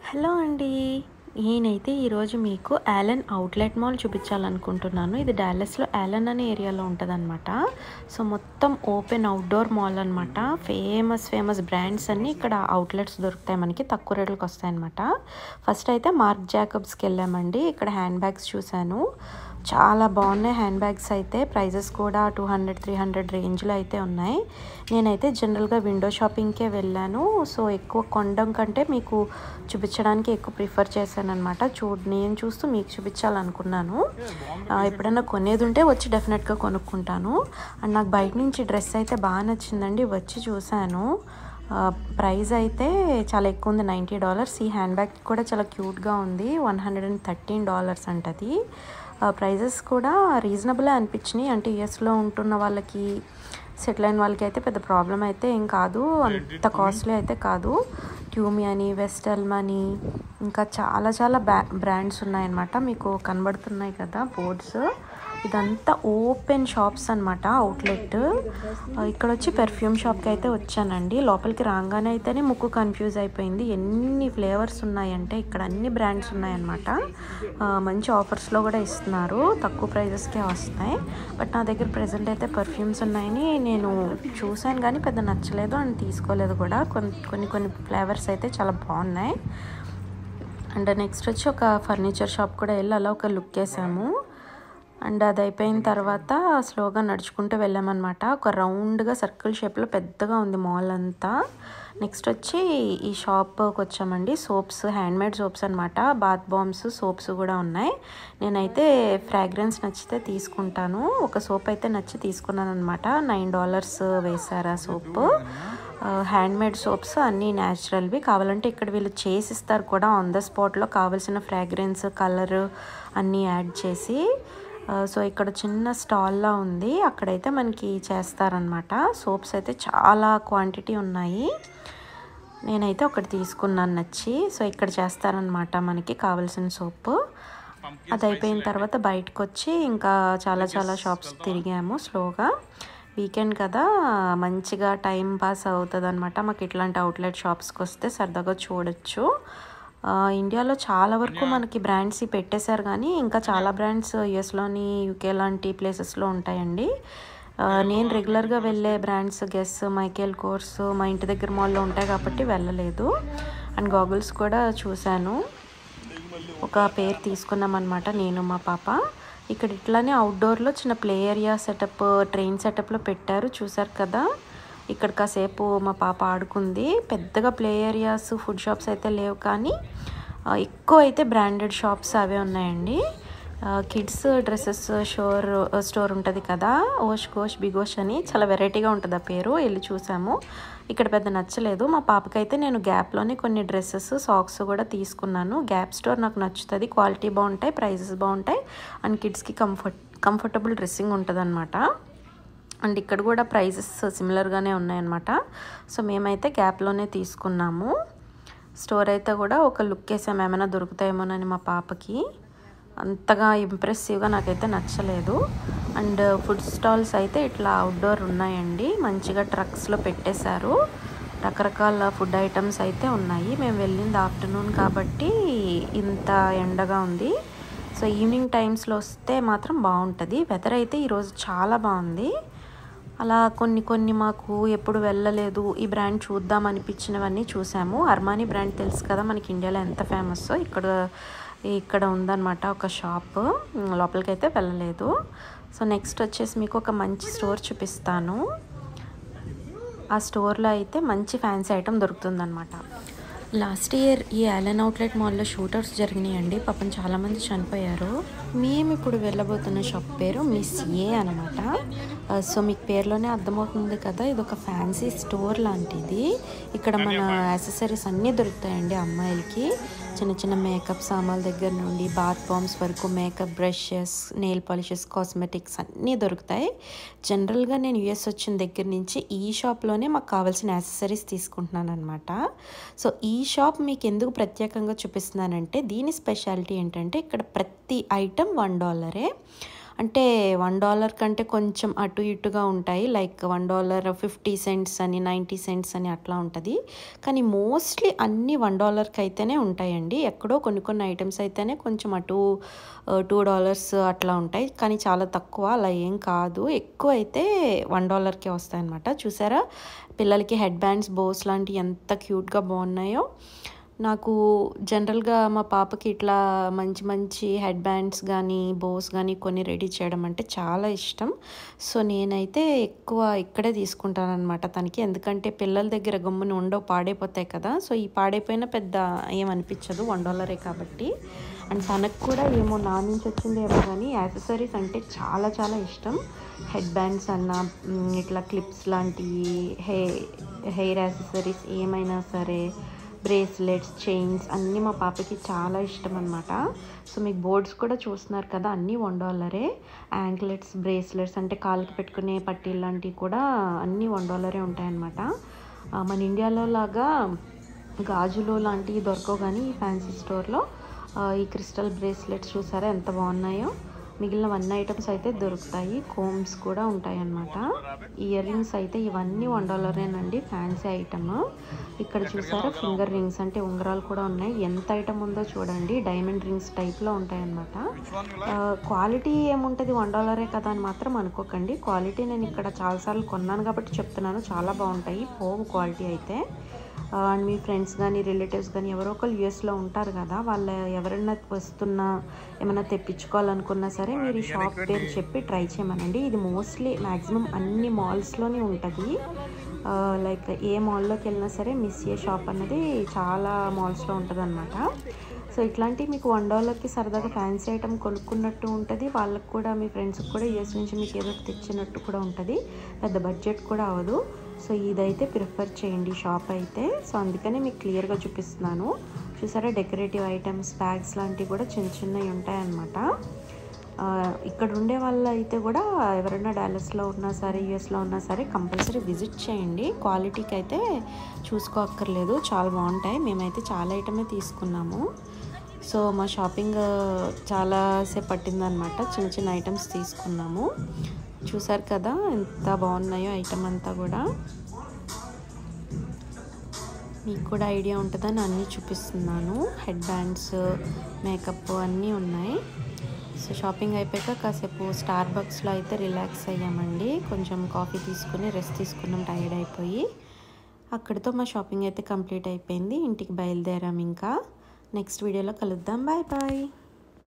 Hello అండి. నేనైతే ఈరోజు మీకు యాలన్ అవుట్‌లెట్ మాల్ చూపించాలనుకుంటున్నాను. ఇది డాలస్‌లో యాలన్ అనే ఏరియాలో ఉంటదనమాట. సో, మొత్తం ఓపెన్ అవుట్‌డోర్ మాల్ అనమాట. ఫేమస్ బ్రాండ్స్ అన్నీ ఇక్కడ అవుట్‌లెట్స్ దొరుకుతాయి మనకి. తక్కువ రేట్లకొస్తాయనమాట. ఫస్ట్ అయితే మార్క్ జాకబ్స్‌కెళ్ళామండి. ఇక్కడ హ్యాండ్ బ్యాగ్స్ చూశాను. చాలా బాగున్నాయి హ్యాండ్ బ్యాగ్స్ అయితే. ప్రైజెస్ కూడా 200, 300 రేంజ్‌లో అయితే ఉన్నాయి. నేనైతే జనరల్‌గా విండో షాపింగ్‌కే వెళ్ళాను. సో, ఎక్కువ కొనడం కంటే మీకు చూపించడానికి ఎక్కువ ప్రిఫర్ చేశాననమాట. నేను చూస్తూ మీకు చూపించాలనుకున్నాను. ఎప్పుడైనా కొనేది ఉంటే వచ్చి డెఫినెట్గా కొనుక్కుంటాను. అండ్ నాకు బయట నుంచి డ్రెస్ అయితే బాగా నచ్చిందండి. వచ్చి చూశాను. ప్రైస్ అయితే చాలా ఎక్కువ ఉంది, $90. ఈ హ్యాండ్ బ్యాగ్ కూడా చాలా క్యూట్గా ఉంది. $113 అంటది. ప్రైజెస్ కూడా రీజనబుల్ అనిపించినాయి. అంటే యూఎస్లో ఉంటున్న వాళ్ళకి, సెటిల్ అయిన వాళ్ళకి అయితే పెద్ద ప్రాబ్లం అయితే ఏం కాదు. అంత కాస్ట్లీ అయితే కాదు. ట్యూమి అని, వెస్టెల్మ్ అని, ఇంకా చాలా బ్రాండ్స్ ఉన్నాయన్నమాట. మీకు కనబడుతున్నాయి కదా బోర్డ్స్. ఇదంతా ఓపెన్ షాప్స్ అనమాట, అవుట్లెట్. ఇక్కడ వచ్చి పెర్ఫ్యూమ్ షాప్కి అయితే వచ్చానండి. లోపలికి రాగానే అయితేనే ముక్కు కన్ఫ్యూజ్ అయిపోయింది. ఎన్ని ఫ్లేవర్స్ ఉన్నాయంటే ఇక్కడ అన్ని బ్రాండ్స్ ఉన్నాయన్నమాట. మంచి ఆఫర్స్లో కూడా ఇస్తున్నారు, తక్కువ ప్రైజెస్కే వస్తాయి. బట్ నా దగ్గర ప్రెజెంట్ అయితే పర్ఫ్యూమ్స్ ఉన్నాయని నేను చూశాను, కానీ పెద్ద నచ్చలేదు అండ్ తీసుకోలేదు కూడా. కొన్ని ఫ్లేవర్స్ అయితే చాలా బాగున్నాయి. అండ్ నెక్స్ట్ వచ్చి ఒక ఫర్నిచర్ షాప్ కూడా వెళ్ళి అలా ఒక లుక్ వేసాము. అండ్ అది అయిపోయిన తర్వాత స్లోగా నడుచుకుంటూ వెళ్ళామన్నమాట. ఒక రౌండ్గా సర్కిల్ షేప్లో పెద్దగా ఉంది మాల్ అంతా. నెక్స్ట్ వచ్చి ఈ షాప్కి వచ్చామండి. సోప్స్, హ్యాండ్మేడ్ సోప్స్ అనమాట. బాత్ బాంబ్స్, సోప్స్ కూడా ఉన్నాయి. నేనైతే ఫ్రాగ్రెన్స్ నచ్చితే తీసుకుంటాను. ఒక సోప్ అయితే నచ్చి తీసుకున్నాను అనమాట. $9 వేశారు ఆ సోపు. హ్యాండ్మేడ్ సోప్స్ అన్నీ న్యాచురల్వి. కావాలంటే ఇక్కడ వీళ్ళు చేసిస్తారు కూడా ఆన్ ద స్పాట్లో, కావాల్సిన ఫ్రాగ్రెన్స్, కలర్ అన్నీ యాడ్ చేసి. సో ఇక్కడ చిన్న స్టాల్లా ఉంది, అక్కడైతే మనకి చేస్తారనమాట. సోప్స్ అయితే చాలా క్వాంటిటీ ఉన్నాయి. నేనైతే ఒకటి తీసుకున్నాను నచ్చి. సో ఇక్కడ చేస్తారనమాట మనకి కావాల్సిన సోపు. అది అయిపోయిన తర్వాత బయటకు వచ్చి ఇంకా చాలా షాప్స్ తిరిగాము స్లోగా. వీకెండ్ కదా, మంచిగా టైం పాస్ అవుతుంది అనమాట. మాకు ఇట్లాంటి అవుట్లెట్ షాప్స్కి వస్తే సరదాగా చూడొచ్చు. ఇండియాలో చాలా వరకు మనకి బ్రాండ్స్ పెట్టేశారు, కానీ ఇంకా చాలా బ్రాండ్స్ యుఎస్లోని, యూకే లాంటి ప్లేసెస్లో ఉంటాయండి. నేను రెగ్యులర్గా వెళ్ళే బ్రాండ్స్ గెస్, మైకేల్ కోర్స్ మా ఇంటి దగ్గర మాల్లో ఉంటాయి కాబట్టి వెళ్ళలేదు. అండ్ గాగుల్స్ కూడా చూశాను. ఒక పేరు తీసుకున్నాం అనమాట నేను మా పాప. ఇక్కడ ఇట్లానే అవుట్డోర్లో చిన్న ప్లే ఏరియా సెటప్, ట్రైన్ సెటప్లో పెట్టారు, చూసారు కదా. ఇక్కడ కాసేపు మా పాప ఆడుకుంది. పెద్దగా ప్లే ఏరియాస్, ఫుడ్ షాప్స్ అయితే లేవు, కానీ ఎక్కువ అయితే బ్రాండెడ్ షాప్స్ అవే ఉన్నాయండి. కిడ్స్ డ్రెస్సెస్ స్టోర్ ఉంటుంది కదా, ఓష్ బిగోష్ అని, చాలా వెరైటీగా ఉంటుంది ఆ పేరు. వెళ్ళి చూసాము. ఇక్కడ పెద్ద నచ్చలేదు మా పాపకైతే. నేను గ్యాప్లోనే కొన్ని డ్రెస్సెస్, సాక్స్ కూడా తీసుకున్నాను. గ్యాప్ స్టోర్ నాకు నచ్చుతుంది, క్వాలిటీ బాగుంటాయి, ప్రైజెస్ బాగుంటాయి, అండ్ కిడ్స్కి కంఫర్టబుల్ డ్రెస్సింగ్ ఉంటుంది అనమాట. అండ్ ఇక్కడ కూడా ప్రైజెస్ సిమిలర్గానే ఉన్నాయన్నమాట. సో మేమైతే గ్యాప్లోనే తీసుకున్నాము. స్టోర్ అయితే కూడా ఒక లుక్ వేసాము, ఏమైనా దొరుకుతాయేమోనని మా పాపకి. అంతగా ఇంప్రెసివ్గా నాకైతే నచ్చలేదు. అండ్ ఫుడ్ స్టాల్స్ అయితే ఇట్లా అవుట్డోర్ ఉన్నాయండి, మంచిగా ట్రక్స్లో పెట్టేశారు. రకరకాల ఫుడ్ ఐటమ్స్ అయితే ఉన్నాయి. మేము వెళ్ళింది ఆఫ్టర్నూన్ కాబట్టి ఇంత ఎండగా ఉంది. సో ఈవినింగ్ టైమ్స్లో వస్తే మాత్రం బాగుంటుంది. వెదర్ అయితే ఈరోజు చాలా బాగుంది. అలా కొన్ని మాకు ఎప్పుడు వెళ్ళలేదు, ఈ బ్రాండ్ చూద్దాం అనిపించినవన్నీ చూసాము. అర్మానీ బ్రాండ్ తెలుసు కదా మనకి ఇండియాలో ఎంత ఫేమస్. ఇక్కడ ఉందన్నమాట ఒక షాప్. లోపలికి అయితే వెళ్ళలేదు. సో నెక్స్ట్ వచ్చేసి మీకు ఒక మంచి స్టోర్ చూపిస్తాను. ఆ స్టోర్లో అయితే మంచి ఫ్యాన్సీ ఐటమ్ దొరుకుతుందన్నమాట. లాస్ట్ ఇయర్ ఈ యాలన్ అవుట్లెట్ మాల్లో షూటౌట్స్ జరిగినాయండి. పాపం చాలామంది చనిపోయారు. మేము ఇప్పుడు వెళ్ళబోతున్న షాప్ పేరు మిస్ ఏ అనమాట. సో మీకు పేరులోనే అర్థమవుతుంది కదా, ఇది ఒక ఫ్యాన్సీ స్టోర్ లాంటిది. ఇక్కడ మన యాక్సెసరీస్ అన్నీ దొరుకుతాయండి అమ్మాయిలకి. చిన్న మేకప్ సామాన్ల దగ్గర నుండి బాత్ బాంబ్స్ వరకు, makeup brushes, nail polishes, cosmetics అన్నీ దొరుకుతాయి. జనరల్గా నేను యూఎస్ వచ్చిన దగ్గర నుంచి ఈ షాప్లోనే మాకు కావాల్సిన యాక్సెసరీస్ తీసుకుంటున్నాను అనమాట. సో ఈ షాప్ మీకు ఎందుకు ప్రత్యేకంగా చూపిస్తున్నానంటే, దీని స్పెషాలిటీ ఏంటంటే ఇక్కడ ప్రతి ఐటెం $1. అంటే $1 కంటే కొంచెం అటు ఇటుగా ఉంటాయి. లైక్ $1.50 అని 90 సెంట్స్ అని అట్లా ఉంటుంది. కానీ మోస్ట్లీ అన్నీ $1కి అయితేనే ఉంటాయండి. ఎక్కడో కొన్ని కొన్ని ఐటమ్స్ అయితేనే కొంచెం అటు $2 అట్లా ఉంటాయి. కానీ చాలా తక్కువ, అలా ఏం కాదు. ఎక్కువ అయితే $1కే వస్తాయన్నమాట. చూసారా పిల్లలకి హెడ్ బ్యాండ్స్, బోస్ లాంటివి ఎంత క్యూట్గా బాగున్నాయో. నాకు జనరల్గా మా పాపకి ఇట్లా మంచి మంచి హెడ్ బ్యాండ్స్ కానీ బోస్ కానీ కొన్ని రెడీ చేయడం అంటే చాలా ఇష్టం. సో నేనైతే ఎక్కువ ఇక్కడే తీసుకుంటాను అనమాట తనకి. ఎందుకంటే పిల్లల దగ్గర గమ్మున ఉండవు, పాడైపోతాయి కదా. సో ఈ పాడైపోయినా పెద్ద ఏమనిపించదు, $1 కాబట్టి. అండ్ తనకు కూడా ఏమో నా నుంచి వచ్చిందేమో కానీ యాక్సెసరీస్ అంటే చాలా చాలా ఇష్టం. హెడ్ బ్యాండ్స్ అన్న, ఇట్లా క్లిప్స్ లాంటివి, హెయిర్ యాక్సెసరీస్ ఏమైనా సరే, బ్రేస్లెట్స్, చైన్స్ అన్నీ మా పాపకి చాలా ఇష్టం అనమాట. సో మీకు బోర్డ్స్ కూడా చూస్తున్నారు కదా, అన్నీ $1. యాంక్లెట్స్, బ్రేస్లెట్స్ అంటే కాళ్ళకి పెట్టుకునే పట్టీలు లాంటివి కూడా అన్నీ $1 ఉంటాయన్నమాట. మన ఇండియాలో లాగా గాజులు లాంటివి దొరకవు, కానీ ఈ ఫ్యాన్సీ స్టోర్లో ఈ క్రిస్టల్ బ్రేస్లెట్స్ చూసారా ఎంత బాగున్నాయో. మిగిలిన 1 ఐటమ్స్ అయితే దొరుకుతాయి. కోమ్స్ కూడా ఉంటాయి అన్నమాట. ఇయర్ రింగ్స్ అయితే ఇవన్నీ $1ేనండి, ఫ్యాన్సీ ఐటమ్. ఇక్కడ చూసారా ఫింగర్ రింగ్స్ అంటే ఉంగరాలు కూడా ఉన్నాయి. ఎంత ఐటమ్ ఉందో చూడండి, డైమండ్ రింగ్స్ టైప్లో ఉంటాయన్నమాట. క్వాలిటీ ఏముంటుంది, $1 కదా అని మాత్రం అనుకోకండి. క్వాలిటీ నేను ఇక్కడ చాలాసార్లు కొన్నాను కాబట్టి చెప్తున్నాను, చాలా బాగుంటాయి, పోవు క్వాలిటీ అయితే. అండ్ మీ ఫ్రెండ్స్ కానీ రిలేటివ్స్ కానీ ఎవరో ఒకరు యూఎస్లో ఉంటారు కదా, వాళ్ళ ఎవరైనా వస్తున్నా ఏమైనా తెప్పించుకోవాలనుకున్నా సరే మీరు ఈ షాప్ పేరు చెప్పి ట్రై చేయమనండి. ఇది మోస్ట్లీ మ్యాక్సిమం అన్ని మాల్స్లోనే ఉంటుంది. లైక్ ఏ మాల్లోకి వెళ్ళినా సరే మిస్ ఏ షాప్ అన్నది చాలా మాల్స్లో ఉంటుంది అనమాట. సో ఇట్లాంటివి మీకు $1కి సరదాగా ఫ్యాన్సీ ఐటమ్ కొనుక్కున్నట్టు ఉంటుంది. వాళ్ళకు కూడా, మీ ఫ్రెండ్స్కి కూడా యూఎస్ నుంచి మీకు ఏదో తెచ్చినట్టు కూడా ఉంటుంది. పెద్ద బడ్జెట్ కూడా అవ్వదు. సో ఇదైతే ప్రిఫర్ చేయండి షాప్ అయితే. సో అందుకనే మీకు క్లియర్గా చూపిస్తున్నాను. చూసారా డెకరేటివ్ ఐటమ్స్, బ్యాగ్స్ లాంటివి కూడా చిన్న చిన్నవి ఉంటాయన్నమాట. ఇక్కడ ఉండే వాళ్ళు అయితే కూడా ఎవరైనా డాలస్లో ఉన్నా సరే, యూఎస్లో ఉన్నా సరే కంపల్సరీ విజిట్ చేయండి. క్వాలిటీకి అయితే చూసుకోక్కర్లేదు, చాలా బాగుంటాయి. మేమైతే చాలా ఐటమే తీసుకున్నాము. సో మా షాపింగ్ చాలాసేపు పట్టిందనమాట, చిన్న చిన్న ఐటమ్స్ తీసుకున్నాము. చూసారు కదా ఎంత బాగున్నాయో ఐటమ్ అంతా కూడా. మీకు కూడా ఐడియా ఉంటుందని అన్నీ చూపిస్తున్నాను. హెడ్ బ్యాండ్స్, మేకప్ అన్నీ ఉన్నాయి. సో షాపింగ్ అయిపోయాక కాసేపు స్టార్ బక్స్లో అయితే రిలాక్స్ అయ్యామండి. కొంచెం కాఫీ తీసుకుని రెస్ట్ తీసుకున్నాం టైర్డ్ అయిపోయి. అక్కడితో మా షాపింగ్ అయితే కంప్లీట్ అయిపోయింది. ఇంటికి బయలుదేరాం. ఇంకా నెక్స్ట్ వీడియోలో కలుద్దాం. Bye bye.